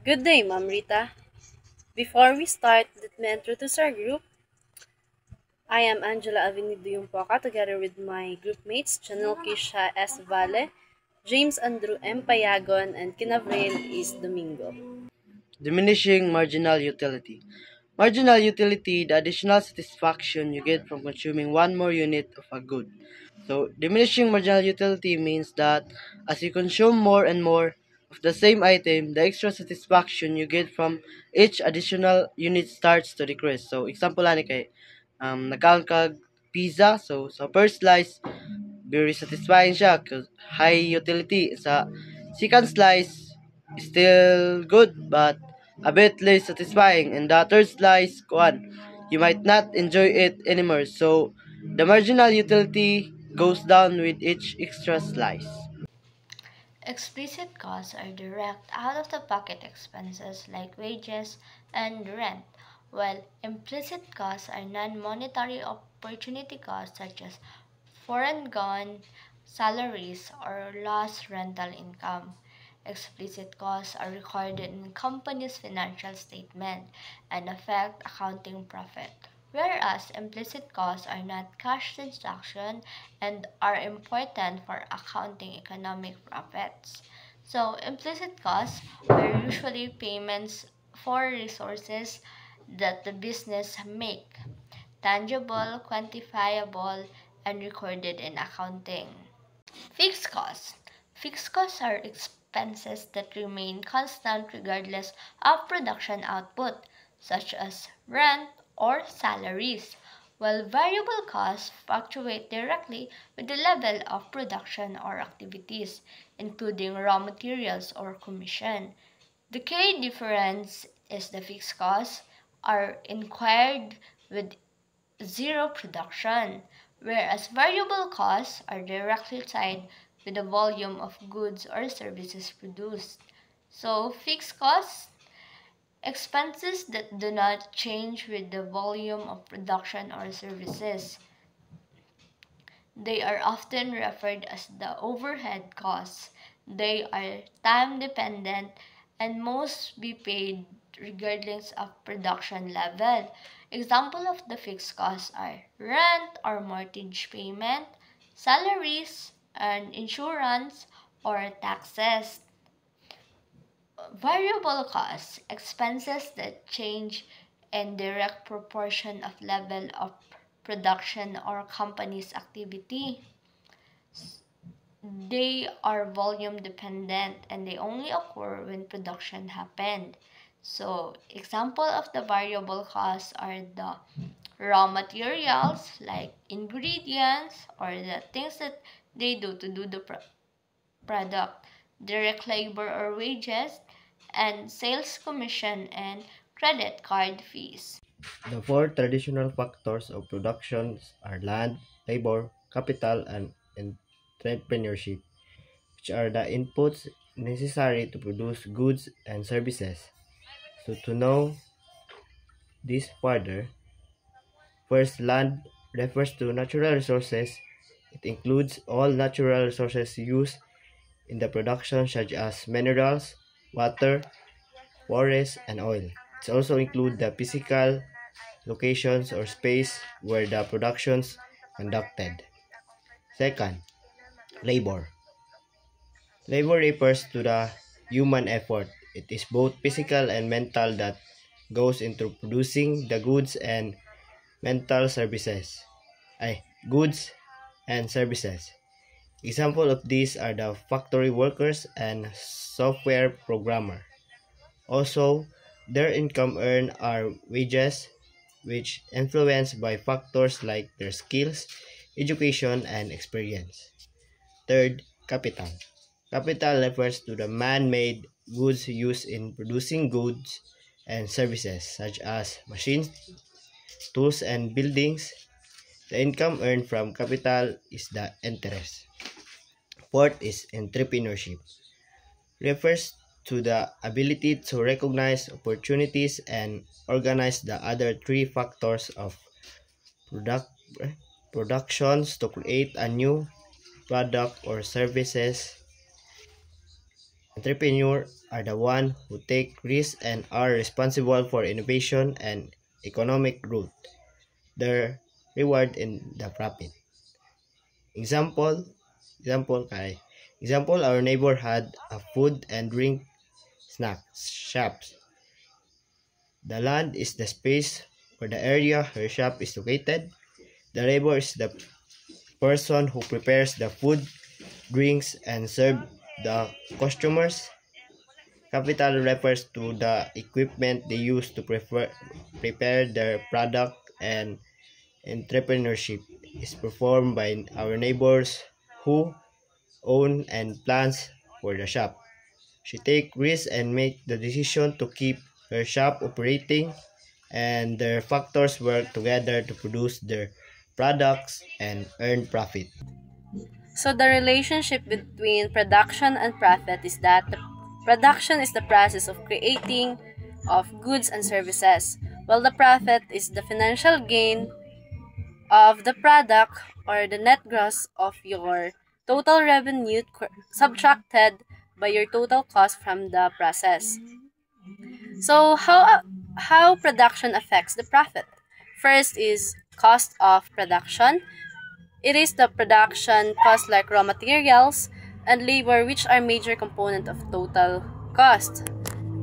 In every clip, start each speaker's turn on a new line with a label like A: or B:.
A: Good day, Ma'am Rita. Before we start, let me introduce our group. I am Angela Avenido Yumpoca together with my group mates Janelle Kisha S. Valle, James Andrew M. Payagon, and Kinavril is Domingo.
B: Diminishing marginal utility. Marginal utility, the additional satisfaction you get from consuming one more unit of a good. So, diminishing marginal utility means that as you consume more and more of the same item, the extra satisfaction you get from each additional unit starts to decrease. So, example ani kay nakaon kag pizza, so sa first slice, very satisfying siya because high utility. Sa second slice, still good but a bit less satisfying. And the third slice, kuan, you might not enjoy it anymore. So the marginal utility goes down with each extra slice.
C: Explicit costs are direct out-of-the-pocket expenses like wages and rent, while implicit costs are non-monetary opportunity costs such as foregone salaries or lost rental income. Explicit costs are recorded in company's financial statement and affect accounting profit, whereas implicit costs are not cash transactions and are important for accounting economic profits. So, implicit costs are usually payments for resources that the business make, tangible, quantifiable, and recorded in accounting. Fixed costs. Fixed costs are expenses that remain constant regardless of production output, such as rent or salaries, while variable costs fluctuate directly with the level of production or activities, including raw materials or commission. The key difference is the fixed costs are incurred with zero production, whereas variable costs are directly tied with the volume of goods or services produced. So, fixed costs, expenses that do not change with the volume of production or services. They are often referred as the overhead costs. They are time dependent and must be paid regardless of production level. Example of the fixed costs are rent or mortgage payment, salaries, and insurance or taxes. Variable costs, expenses that change in direct proportion of level of production or company's activity. They are volume dependent and they only occur when production happened. So, example of the variable costs are the raw materials like ingredients or the things that they do to do the product, direct labor or wages, and sales commission and credit card fees.
D: The four traditional factors of production are land, labor, capital, and entrepreneurship, which are the inputs necessary to produce goods and services. So to know this further, first, land refers to natural resources. It includes all natural resources used in the production such as minerals, water, forests, and oil. It also includes the physical locations or space where the productions conducted. Second, labor. Labor refers to the human effort. It is both physical and mental that goes into producing the goods and mental services. Goods and services. Example of these are the factory workers and software programmer. Also, their income earned are wages, which influenced by factors like their skills, education, and experience. Third, capital. Capital refers to the man-made goods used in producing goods and services such as machines, tools, and buildings. The income earned from capital is the interest. Fourth is entrepreneurship. Refers to the ability to recognize opportunities and organize the other three factors of product, productions to create a new product or services Entrepreneurs are the ones who take risks and are responsible for innovation and economic growth. Their reward in the profit. Example, example, our neighbor had a food and drink snack shops. The land is the space or the area her shop is located. The labor is the person who prepares the food, drinks, and serve the customers. Capital refers to the equipment they use to prepare their product, and entrepreneurship is performed by our neighbors who own and plans for the shop. She take risks and make the decision to keep her shop operating, and their factors work together to produce their products and earn profit.
A: So the relationship between production and profit is that the production is the process of creating of goods and services, while the profit is the financial gain of the product or the net gross of your total revenue subtracted by your total cost from the process. So how production affects the profit? First is cost of production. It is the production cost like raw materials and labor, which are major component of total cost.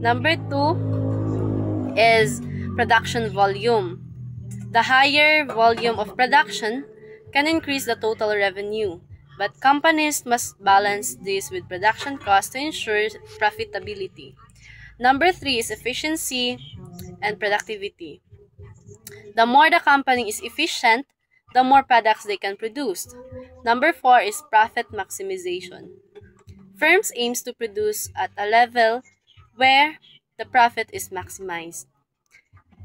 A: Number 2 is production volume. The higher volume of production can increase the total revenue, but companies must balance this with production cost to ensure profitability. Number 3 is efficiency and productivity. The more the company is efficient, the more products they can produce. Number 4 is profit maximization. Firms aims to produce at a level where the profit is maximized.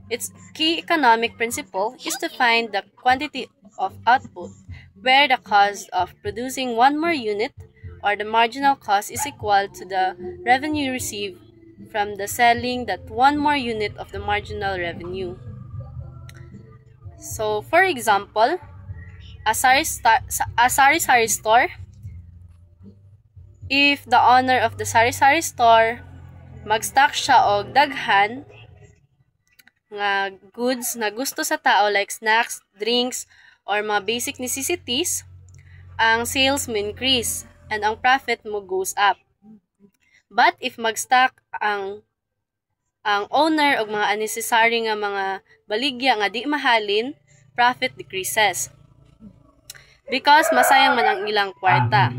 A: Its key economic principle is to find the quantity of output where the cost of producing one more unit or the marginal cost is equal to the revenue received from the selling that one more unit of the marginal revenue. So, for example, a sari-sari store, if the owner of the sari-sari store mag-stock siya og daghan nga goods na gusto sa tao like snacks, drinks, or mga basic necessities, ang sales mo increase and ang profit mo goes up. But if mag-stock ang owner og mga unnecessary nga mga baligya nga di mahalin, profit decreases. Because masayang man ang ilang kwarta.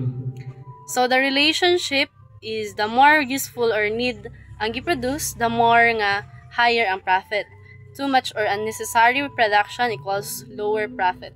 A: So the relationship is the more useful or need ang giproduce, the more nga higher ang profit. Too much or unnecessary production equals lower profit.